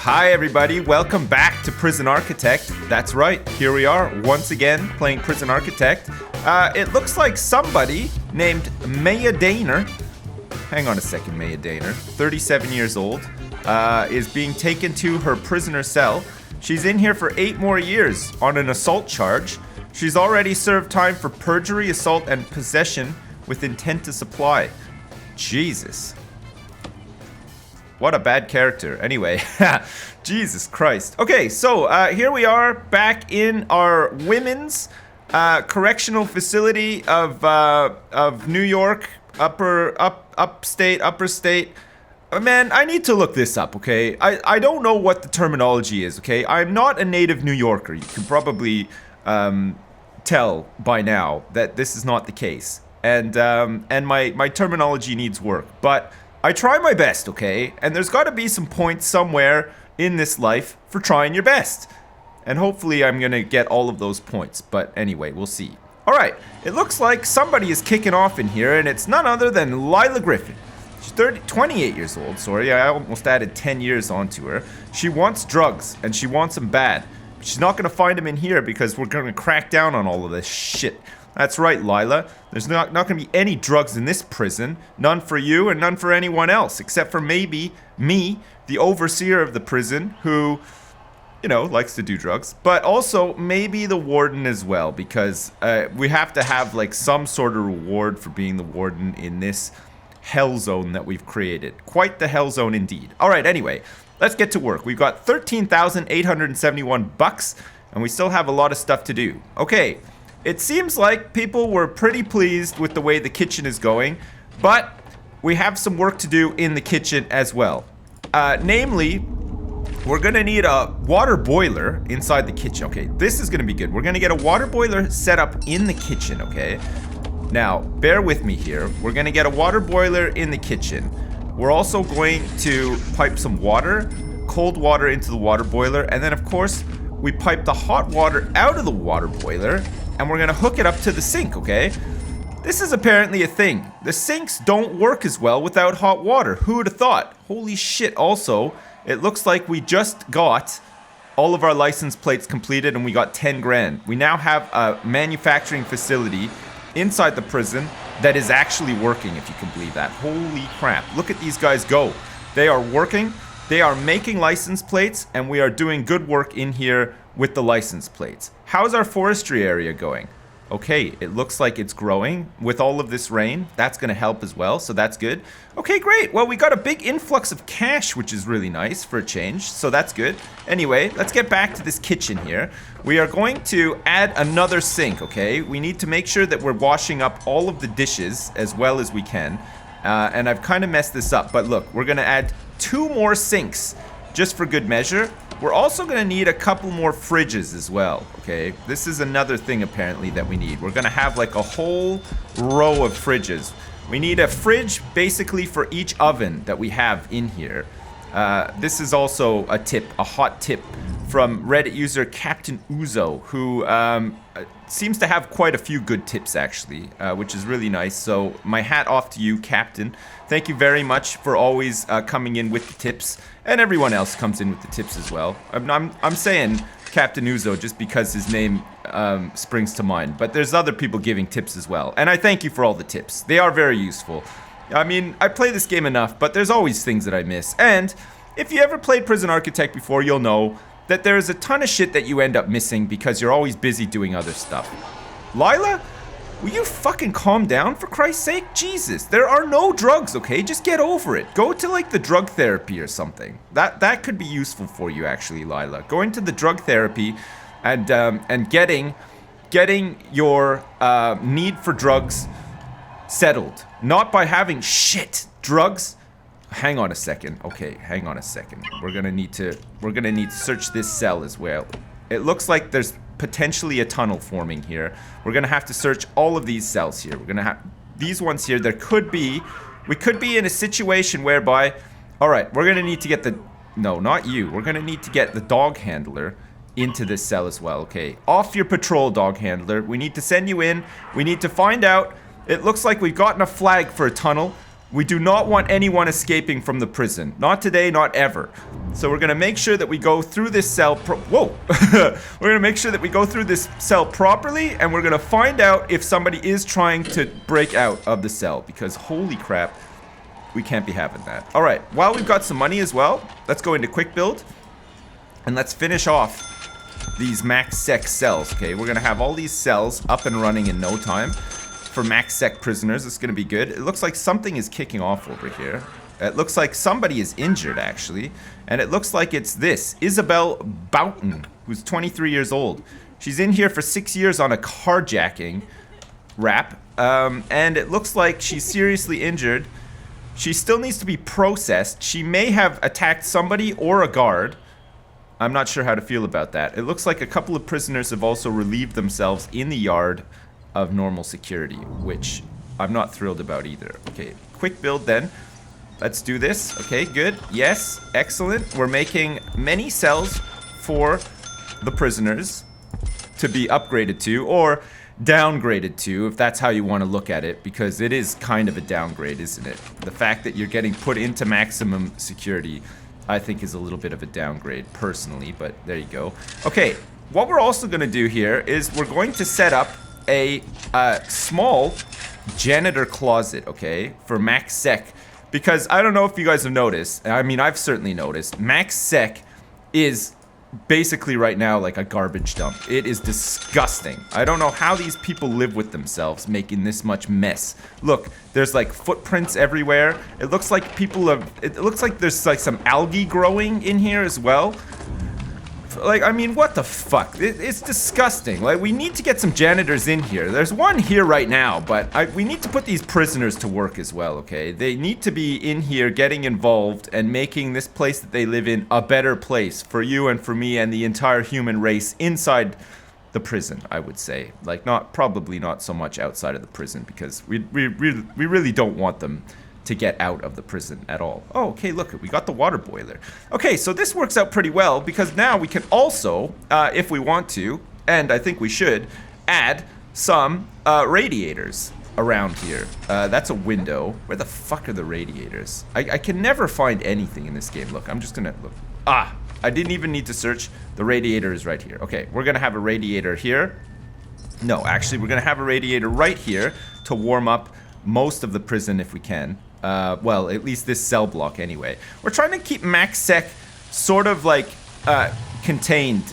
Hi everybody, welcome back to Prison Architect. That's right, here we are once again playing Prison Architect. It looks like somebody named Maya Daner, hang on a second, Maya Daner, 37 years old, is being taken to her prisoner cell. She's in here for 8 more years on an assault charge. She's already served time for perjury, assault, and possession with intent to supply. Jesus. What a bad character. Anyway, Jesus Christ. Okay, so here we are back in our women's correctional facility of New York, upper state. Man, I need to look this up, okay? I don't know what the terminology is, okay? I'm not a native New Yorker. You can probably tell by now that this is not the case. And my terminology needs work, but I try my best, okay? And there's got to be some points somewhere in this life for trying your best. And hopefully I'm going to get all of those points. But anyway, we'll see. All right, it looks like somebody is kicking off in here, and it's none other than Lila Griffin. She's 28 years old, sorry. I almost added 10 years onto her. She wants drugs, and she wants them bad. She's not going to find them in here because we're going to crack down on all of this shit. That's right, Lila. There's not going to be any drugs in this prison. None for you and none for anyone else, except for maybe me, the overseer of the prison, who, you know, likes to do drugs. But also maybe the warden as well, because we have to have, like, some sort of reward for being the warden in this hell zone that we've created. Quite the hell zone indeed. All right, anyway, let's get to work. We've got 13,871 bucks, and we still have a lot of stuff to do. Okay. It seems like people were pretty pleased with the way the kitchen is going, but we have some work to do in the kitchen as well. Namely, we're going to need a water boiler inside the kitchen. Okay, this is going to be good. We're going to get a water boiler set up in the kitchen, okay? Now, bear with me here. We're going to get a water boiler in the kitchen. We're also going to pipe some water, cold water into the water boiler, and then, of course, we pipe the hot water out of the water boiler, and we're gonna hook it up to the sink, okay? This is apparently a thing. The sinks don't work as well without hot water. Who would have thought? Holy shit. Also, it looks like we just got all of our license plates completed and we got 10 grand. We now have a manufacturing facility inside the prison that is actually working, if you can believe that. Holy crap. Look at these guys go. They are working. They are making license plates, and we are doing good work in here with the license plates. How's our forestry area going? Okay, it looks like it's growing with all of this rain. That's going to help as well, so that's good. Okay, great. Well, we got a big influx of cash, which is really nice for a change, so that's good. Anyway, let's get back to this kitchen here. We are going to add another sink, okay? We need to make sure that we're washing up all of the dishes as well as we can. And I've kind of messed this up, but look, we're going to add 2 more sinks just for good measure. We're also going to need a couple more fridges as well, okay? This is another thing apparently that we need. We're going to have like a whole row of fridges. We need a fridge basically for each oven that we have in here. This is also a tip, a hot tip from Reddit user Captain Uzo, who seems to have quite a few good tips actually, which is really nice. So my hat off to you, Captain. Thank you very much for always coming in with the tips, and everyone else comes in with the tips as well. I'm saying Captain Uzo just because his name springs to mind, but there's other people giving tips as well, and I thank you for all the tips. They are very useful. I mean, I play this game enough, but there's always things that I miss. And if you ever played Prison Architect before, you'll know that there is a ton of shit that you end up missing because you're always busy doing other stuff. Lila, will you fucking calm down for Christ's sake? Jesus, there are no drugs, okay? Just get over it. Go to like the drug therapy or something. That could be useful for you actually, Lila. Going to the drug therapy and getting your need for drugs settled. Not by having drugs. Hang on a second. Okay, hang on a second. We're gonna need to search this cell as well. It looks like there's potentially a tunnel forming here. We're gonna have to search all of these cells here. We're gonna have these ones here. We could be in a situation whereby, all right, we're gonna need to get no, not you. We're gonna need to get the dog handler into this cell as well. Okay, off your patrol, dog handler. We need to send you in. We need to find out. It looks like we've gotten a flag for a tunnel. We do not want anyone escaping from the prison. Not today, not ever. So we're gonna make sure that we go through this cell whoa! We're gonna make sure that we go through this cell properly, and we're gonna find out if somebody is trying to break out of the cell, because holy crap, we can't be having that. All right, while we've got some money as well, let's go into quick build, and let's finish off these max sec cells, okay? We're gonna have all these cells up and running in no time. For max sec prisoners, it's gonna be good. It looks like something is kicking off over here. It looks like somebody is injured, actually. And it looks like it's this, Isabel Boughton, who's 23 years old. She's in here for 6 years on a carjacking rap. And it looks like she's seriously injured. She still needs to be processed. She may have attacked somebody or a guard. I'm not sure how to feel about that. It looks like a couple of prisoners have also relieved themselves in the yard of normal security, which I'm not thrilled about either. Okay, quick build then. Let's do this. Okay, good. Yes, excellent. We're making many cells for the prisoners to be upgraded to, or downgraded to, if that's how you want to look at it, because it is kind of a downgrade, isn't it? The fact that you're getting put into maximum security, I think, is a little bit of a downgrade personally, but there you go. Okay, what we're also going to do here is we're going to set up a small janitor closet, okay, for max sec, because I don't know if you guys have noticed, I mean, I've certainly noticed, max sec is basically right now like a garbage dump. It is disgusting. I don't know how these people live with themselves making this much mess. Look, there's like footprints everywhere. It looks like people have, it looks like there's like some algae growing in here as well. Like, I mean, what the fuck? It's disgusting. Like, we need to get some janitors in here. There's one here right now, but we need to put these prisoners to work as well, okay? They need to be in here getting involved and making this place that they live in a better place for you and for me and the entire human race inside the prison, I would say. Like, probably not so much outside of the prison, because we really don't want them to get out of the prison at all. Oh, okay, look, we got the water boiler. Okay, so this works out pretty well, because now we can also, if we want to, and I think we should, add some radiators around here. That's a window. Where the fuck are the radiators? I can never find anything in this game. Look, I'm just gonna look. Ah, I didn't even need to search. The radiator is right here. Okay, we're gonna have a radiator here. No, actually, we're gonna have a radiator right here to warm up most of the prison if we can. Well, at least this cell block anyway. We're trying to keep max sec sort of like contained,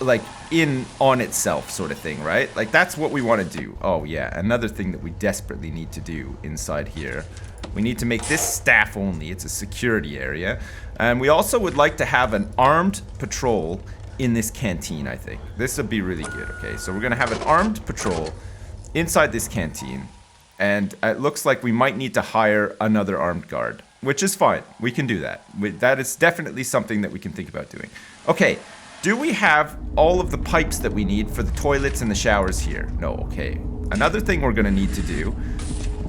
like in on itself sort of thing, right? Like that's what we want to do. Oh yeah, another thing that we desperately need to do inside here. We need to make this staff only. It's a security area. And we also would like to have an armed patrol in this canteen, I think. This would be really good, okay? So we're gonna have an armed patrol inside this canteen. And it looks like we might need to hire another armed guard, which is fine. We can do that. That is definitely something that we can think about doing. Okay, do we have all of the pipes that we need for the toilets and the showers here? No, okay. Another thing we're gonna need to do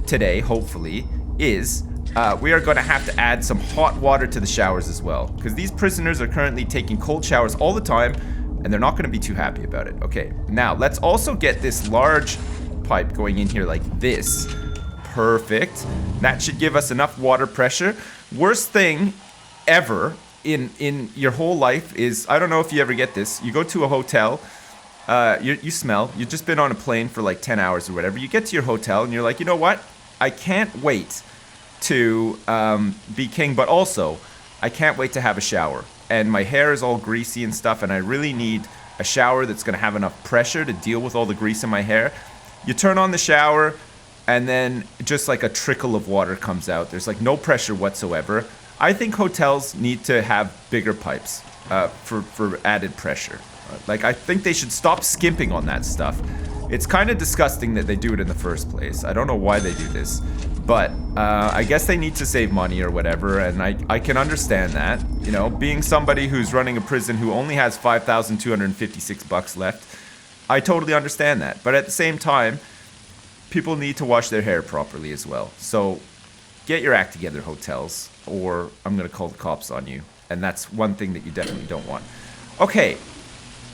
today, hopefully, is we are gonna have to add some hot water to the showers as well, because these prisoners are currently taking cold showers all the time, and they're not gonna be too happy about it. Okay, now let's also get this large pipe going in here like this. Perfect. That should give us enough water pressure. Worst thing ever in your whole life is, I don't know if you ever get this, you go to a hotel, you smell, you've just been on a plane for like 10 hours or whatever, you get to your hotel and you're like, you know what, I can't wait to be king, but also I can't wait to have a shower, and my hair is all greasy and stuff, and I really need a shower that's gonna have enough pressure to deal with all the grease in my hair. You turn on the shower, and then just like a trickle of water comes out. There's like no pressure whatsoever. I think hotels need to have bigger pipes for added pressure. Like, I think they should stop skimping on that stuff. It's kind of disgusting that they do it in the first place. I don't know why they do this, but I guess they need to save money or whatever, and I can understand that. You know, being somebody who's running a prison who only has $5,256 left, I totally understand that. But at the same time, people need to wash their hair properly as well. So get your act together, hotels, or I'm going to call the cops on you. And that's one thing that you definitely don't want. Okay,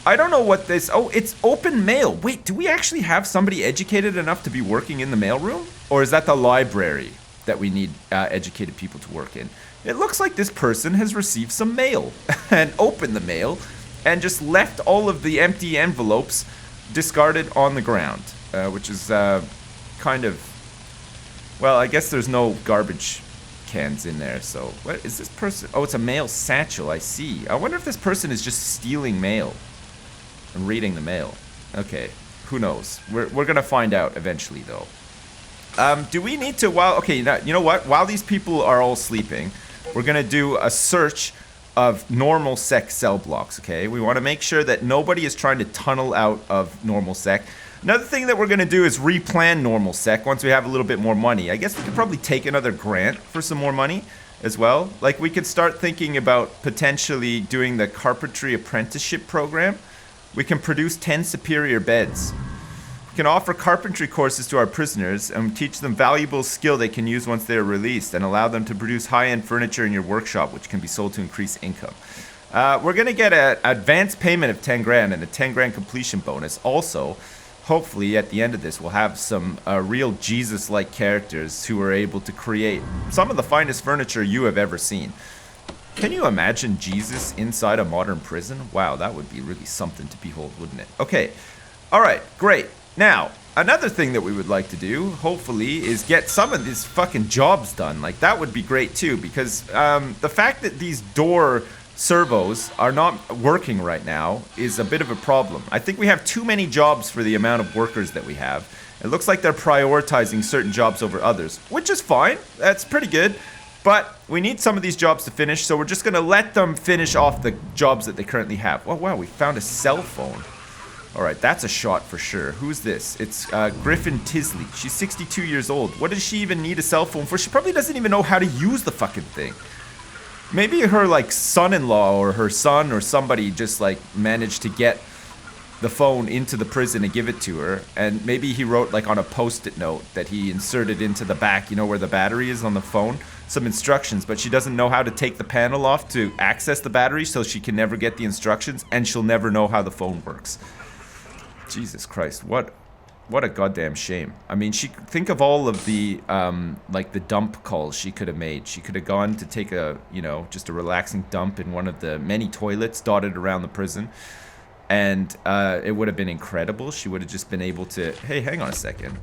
I don't know what this... Oh, it's open mail. Wait, do we actually have somebody educated enough to be working in the mailroom? Or is that the library? that we need educated people to work in. It looks like this person has received some mail and opened the mail and just left all of the empty envelopes discarded on the ground, which is kind of, well, I guess there's no garbage cans in there. So what is this person? Oh, it's a mail satchel. I see. I wonder if this person is just stealing mail and reading the mail. Okay, who knows? We're gonna find out eventually, though. Do we need to? Okay, now, you know what? While these people are all sleeping, we're gonna do a search of normal sec cell blocks. Okay, we want to make sure that nobody is trying to tunnel out of normal sec. Another thing that we're going to do is replan normal sec once we have a little bit more money. I guess we could probably take another grant for some more money as well. Like, we could start thinking about potentially doing the carpentry apprenticeship program. We can produce 10 superior beds. We can offer carpentry courses to our prisoners and teach them valuable skill they can use once they are released, and allow them to produce high-end furniture in your workshop, which can be sold to increase income. We're going to get an advance payment of 10 grand and a 10 grand completion bonus. Also, hopefully at the end of this, we'll have some real Jesus-like characters who are able to create some of the finest furniture you have ever seen. Can you imagine Jesus inside a modern prison? Wow, that would be really something to behold, wouldn't it? Okay, all right, great. Now, another thing that we would like to do, hopefully, is get some of these fucking jobs done. Like, that would be great too, because the fact that these door servos are not working right now is a bit of a problem. I think we have too many jobs for the amount of workers that we have. It looks like they're prioritizing certain jobs over others, which is fine. That's pretty good. But we need some of these jobs to finish, so we're just going to let them finish off the jobs that they currently have. Oh, wow, we found a cell phone. All right, that's a shot for sure. Who's this? It's Griffin Tisley. She's 62 years old. What does she even need a cell phone for? She probably doesn't even know how to use the fucking thing. Maybe her, like, son-in-law or her son or somebody just, like, managed to get the phone into the prison and give it to her. And maybe he wrote, like, on a post-it note that he inserted into the back, you know, where the battery is on the phone, some instructions. But she doesn't know how to take the panel off to access the battery, so she can never get the instructions, and she'll never know how the phone works. Jesus Christ, what a goddamn shame. I mean, think of all of the, like, the dump calls she could have made. She could have gone to take a, you know, just a relaxing dump in one of the many toilets dotted around the prison. And it would have been incredible. She would have just been able to, hey, hang on a second.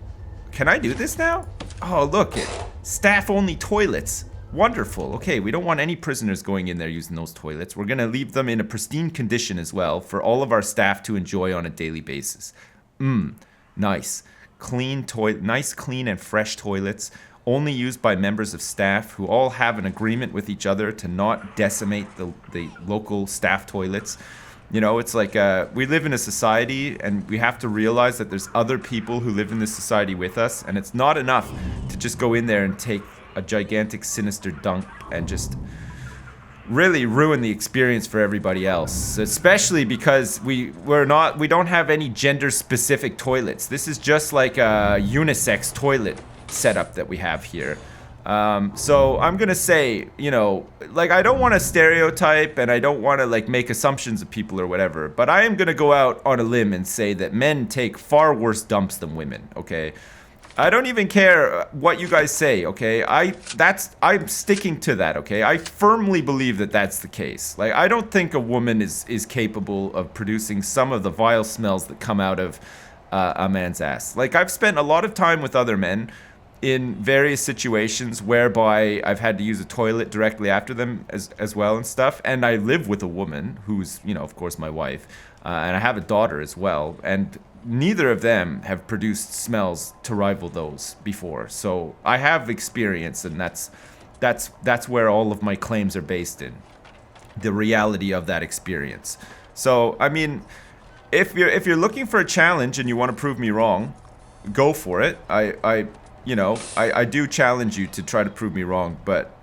Can I do this now? Oh, look, staff-only toilets. Wonderful. Okay, we don't want any prisoners going in there using those toilets. We're going to leave them in a pristine condition as well for all of our staff to enjoy on a daily basis. Nice. Nice, clean, and fresh toilets, only used by members of staff who all have an agreement with each other to not decimate the local staff toilets. You know, it's like we live in a society, and we have to realize that there's other people who live in this society with us, and it's not enough to just go in there and take a gigantic, sinister dump and just really ruin the experience for everybody else, especially because we don't have any gender-specific toilets. This is just like a unisex toilet setup that we have here. So I'm gonna say, you know, like, I don't want to stereotype and I don't want to, like, make assumptions of people or whatever, but I am gonna go out on a limb and say that men take far worse dumps than women, okay? I don't even care what you guys say, okay? I'm sticking to that, okay? I firmly believe that that's the case. Like, I don't think a woman is capable of producing some of the vile smells that come out of a man's ass. Like, I've spent a lot of time with other men in various situations whereby I've had to use a toilet directly after them as well and stuff. And I live with a woman who's, you know, of course, my wife. And I have a daughter as well. And neither of them have produced smells to rival those before. So I have experience, and that's where all of my claims are based in. The reality of that experience. So, I mean, if you're looking for a challenge and you want to prove me wrong, go for it. I do challenge you to try to prove me wrong, but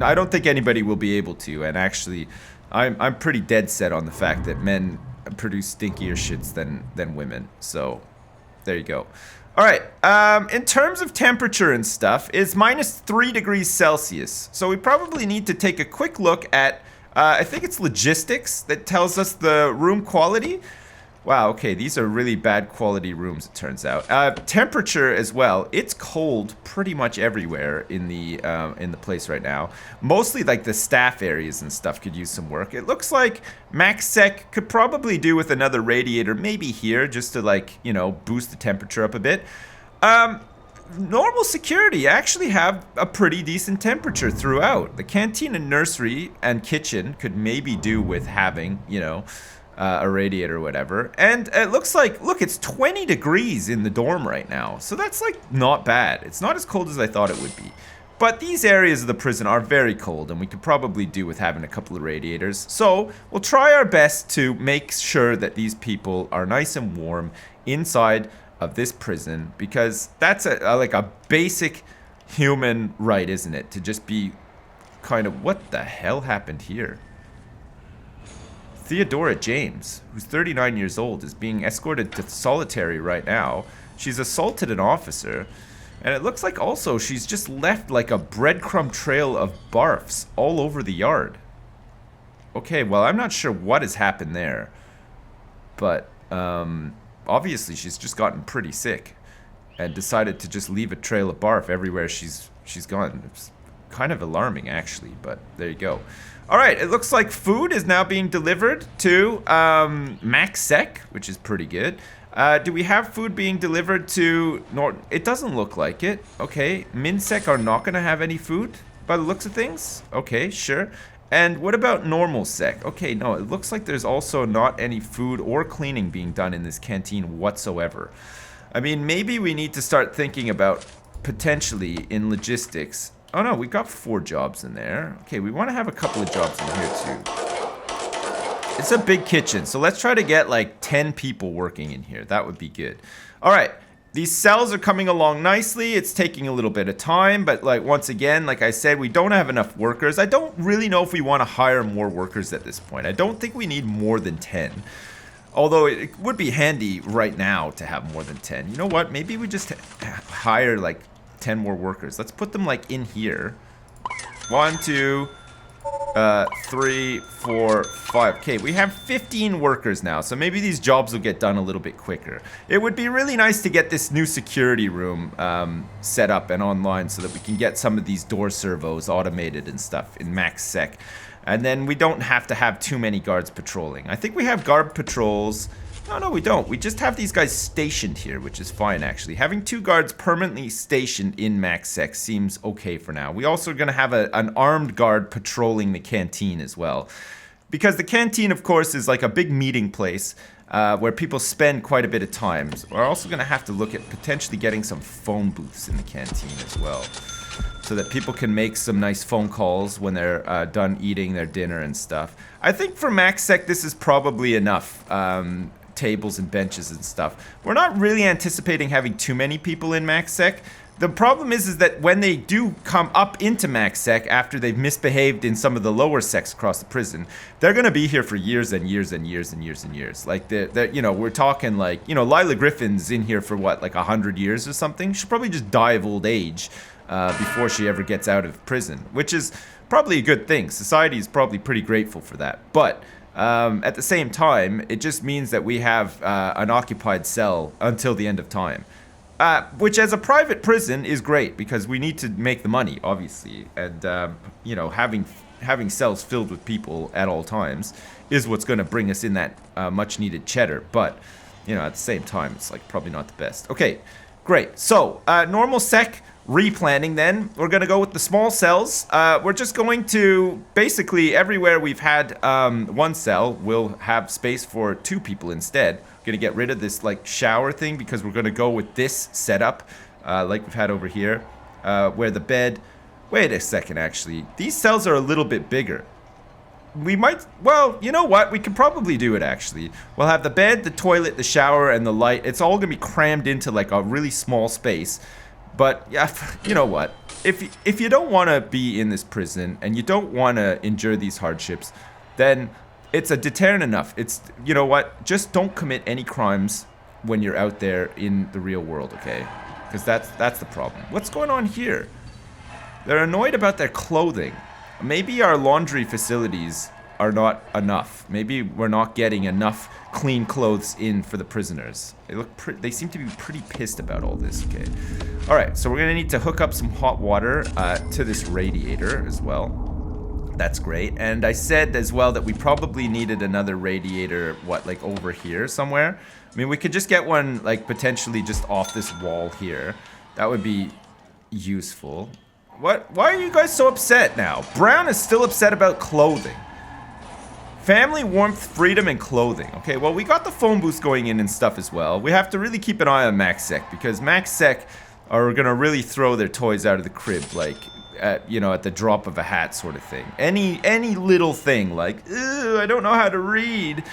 I don't think anybody will be able to. And actually, I'm pretty dead set on the fact that men produce stinkier shits than women. So there you go. All right. In terms of temperature and stuff, it's -3 degrees Celsius. So we probably need to take a quick look at, I think it's logistics that tells us the room quality. Wow, okay, these are really bad quality rooms, it turns out. Temperature as well. It's cold pretty much everywhere in the place right now. Mostly like the staff areas and stuff could use some work. It looks like MaxSec could probably do with another radiator, maybe here, just to like, you know, boost the temperature up a bit. Normal security actually have a pretty decent temperature throughout. The canteen and nursery and kitchen could maybe do with having, you know, a radiator or whatever. And it looks like, look, it's 20 degrees in the dorm right now. So that's like not bad. It's not as cold as I thought it would be. But these areas of the prison are very cold, and we could probably do with having a couple of radiators. So we'll try our best to make sure that these people are nice and warm inside of this prison, because that's like a basic human right, isn't it? To just be kind of, what the hell happened here? Theodora James, who's 39 years old, is being escorted to solitary right now. She's assaulted an officer, and it looks like also she's just left like a breadcrumb trail of barfs all over the yard. Okay, well, I'm not sure what has happened there, but obviously she's just gotten pretty sick and decided to just leave a trail of barf everywhere she's gone. It's kind of alarming, actually, but there you go. All right, it looks like food is now being delivered to MaxSec, which is pretty good. Do we have food being delivered to Norton? It doesn't look like it. Okay, MinSec are not going to have any food by the looks of things. Okay, sure. And what about normal sec? Okay, no, it looks like there's also not any food or cleaning being done in this canteen whatsoever. I mean, maybe we need to start thinking about potentially in logistics. Oh no, we've got 4 jobs in there. Okay, we want to have a couple of jobs in here too. It's a big kitchen, so let's try to get like 10 people working in here. That would be good. All right. These cells are coming along nicely. It's taking a little bit of time, but like once again, like I said, we don't have enough workers. I don't really know if we want to hire more workers at this point. I don't think we need more than 10. Although it would be handy right now to have more than 10. You know what? Maybe we just hire like 10 more workers. Let's put them like in here. 1, 2, 3, 4, 5. Okay, we have 15 workers now, so maybe these jobs will get done a little bit quicker. It would be really nice to get this new security room set up and online so that we can get some of these door servos automated and stuff in MaxSec. And then we don't have to have too many guards patrolling. I think we have guard patrols. No, we don't. We just have these guys stationed here, which is fine, actually. Having 2 guards permanently stationed in MaxSec seems okay for now. We also are going to have an armed guard patrolling the canteen as well. Because the canteen, of course, is like a big meeting place where people spend quite a bit of time. So we're also going to have to look at potentially getting some phone booths in the canteen as well, so that people can make some nice phone calls when they're done eating their dinner and stuff. I think for MaxSec, this is probably enough. Tables and benches and stuff. We're not really anticipating having too many people in MaxSec. The problem is that when they do come up into MaxSec after they've misbehaved in some of the lower secs across the prison, they're going to be here for years and years and years and years and years. Like, you know, we're talking like, you know, Lila Griffin's in here for what, like 100 years or something? She'll probably just die of old age before she ever gets out of prison, which is probably a good thing. Society is probably pretty grateful for that. But at the same time, it just means that we have an occupied cell until the end of time. Which as a private prison is great, because we need to make the money, obviously. And, you know, having cells filled with people at all times is what's going to bring us in that much needed cheddar. But, you know, at the same time, it's like probably not the best. Okay, great. So, normal sec replanning then. We're going to go with the small cells. We're just going to, basically everywhere we've had 1 cell, we'll have space for 2 people instead. We're going to get rid of this like shower thing because we're going to go with this setup like we've had over here, where the bed, wait a second actually, these cells are a little bit bigger. We might, well, you know what, we could probably do it actually. We'll have the bed, the toilet, the shower, and the light. It's all going to be crammed into like a really small space. But yeah, you know what? If you don't want to be in this prison and you don't want to endure these hardships, then it's a deterrent enough. It's, you know what? Just don't commit any crimes when you're out there in the real world, okay? Because that's the problem. What's going on here? They're annoyed about their clothing. Maybe our laundry facilities are not enough. Maybe we're not getting enough clean clothes in for the prisoners. They seem to be pretty pissed about all this. Okay. All right, so we're gonna need to hook up some hot water to this radiator as well. That's great. And I said as well that we probably needed another radiator, like over here somewhere. I mean, we could just get one, like, potentially just off this wall here. That would be useful. What? Why are you guys so upset now? Brown is still upset about clothing. Family, warmth, freedom, and clothing. Okay, well, we got the phone booth going in and stuff as well. We have to really keep an eye on MaxSec, because MaxSec are gonna really throw their toys out of the crib, like, you know, at the drop of a hat sort of thing. Any little thing, like, I don't know how to read,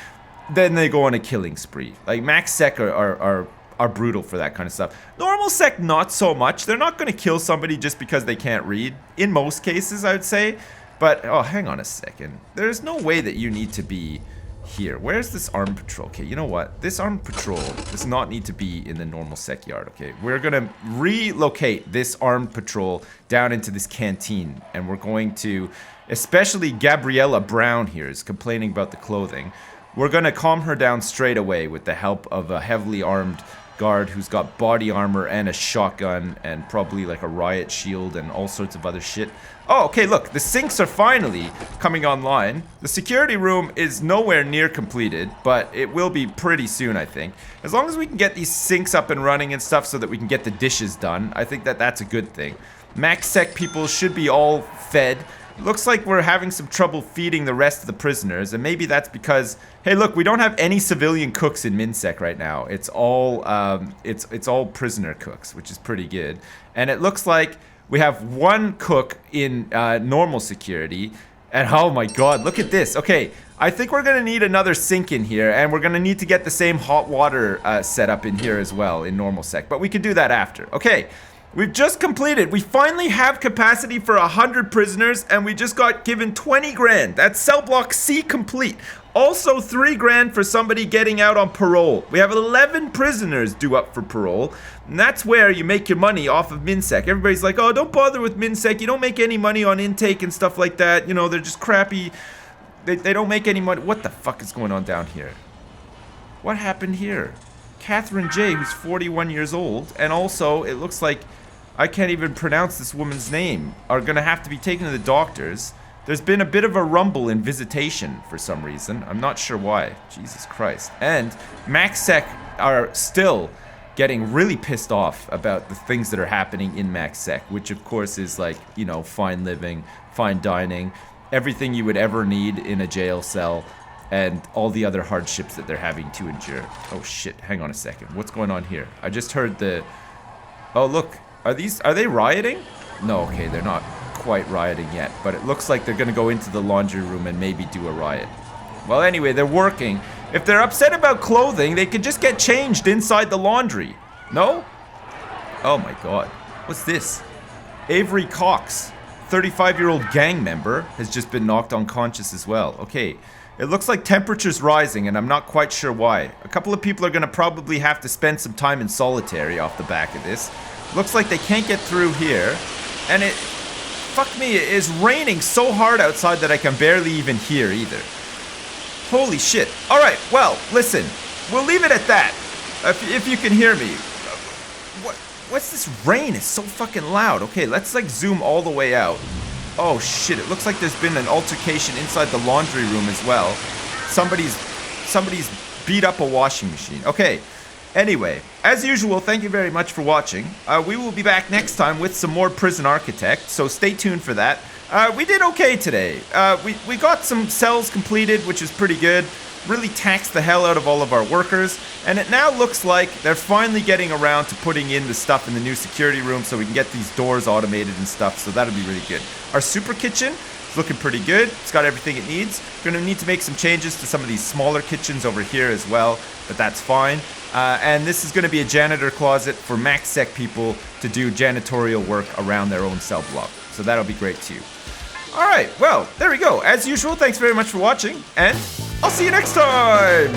then they go on a killing spree. Like, MaxSec are brutal for that kind of stuff. Normal Sec, not so much. They're not going to kill somebody just because they can't read. In most cases, I would say. But, oh, hang on a second. There's no way that you need to be here. Where's this armed patrol? Okay, you know what? This armed patrol does not need to be in the normal Sec yard, okay? We're going to relocate this armed patrol down into this canteen. And we're going to, especially Gabriella Brown here is complaining about the clothing. We're going to calm her down straight away with the help of a heavily armed guard who's got body armor and a shotgun and probably like a riot shield and all sorts of other shit. Oh, okay, look, the sinks are finally coming online. The security room is nowhere near completed, but it will be pretty soon, I think. As long as we can get these sinks up and running and stuff so that we can get the dishes done, I think that that's a good thing. MaxSec people should be all fed. Looks like we're having some trouble feeding the rest of the prisoners, and maybe that's because, hey, look, we don't have any civilian cooks in MinSec right now. It's all it's all prisoner cooks, which is pretty good. And it looks like we have one cook in normal security, and oh my god, look at this. Okay, I think we're gonna need another sink in here, and we're gonna need to get the same hot water set up in here as well in normal sec, but we can do that after. Okay. We've just completed. We finally have capacity for 100 prisoners, and we just got given 20 grand. That's cell block C complete. Also 3 grand for somebody getting out on parole. We have 11 prisoners due up for parole, and that's where you make your money off of MinSec. Everybody's like, oh, don't bother with MinSec. You don't make any money on intake and stuff like that. You know, they're just crappy. They don't make any money. What the fuck is going on down here? What happened here? Catherine J, who's 41 years old, and also it looks like I can't even pronounce this woman's name, are gonna have to be taken to the doctors. There's been a bit of a rumble in visitation for some reason. I'm not sure why. Jesus Christ. And MaxSec are still getting really pissed off about the things that are happening in MaxSec, which of course is like, you know, fine living, fine dining, everything you would ever need in a jail cell, and all the other hardships that they're having to endure. Oh shit, hang on a second. What's going on here? I just heard the... Oh look. Are they rioting? No, okay, they're not quite rioting yet, but it looks like they're gonna go into the laundry room and maybe do a riot. Well, anyway, they're working. If they're upset about clothing, they could just get changed inside the laundry. No? Oh my god. What's this? Avery Cox, 35-year-old gang member, has just been knocked unconscious as well. Okay, it looks like temperature's rising, and I'm not quite sure why. A couple of people are gonna probably have to spend some time in solitary off the back of this. Looks like they can't get through here, and fuck me, it is raining so hard outside that I can barely even hear either. Holy shit. Alright, well, listen, we'll leave it at that, if you can hear me. What's this rain? It's so fucking loud. Okay, let's like zoom all the way out. Oh shit, it looks like there's been an altercation inside the laundry room as well. Somebody's beat up a washing machine. Okay. Anyway, as usual, thank you very much for watching. We will be back next time with some more Prison Architect, so stay tuned for that. We did okay today. We got some cells completed, which is pretty good. Really taxed the hell out of all of our workers, and it now looks like they're finally getting around to putting in the stuff in the new security room so we can get these doors automated and stuff, so that'll be really good. Our super kitchen is looking pretty good. It's got everything it needs. We're gonna need to make some changes to some of these smaller kitchens over here as well, but that's fine. And this is going to be a janitor closet for MaxSec people to do janitorial work around their own cell block. So that'll be great too. Alright, well, there we go. As usual, thanks very much for watching, and I'll see you next time!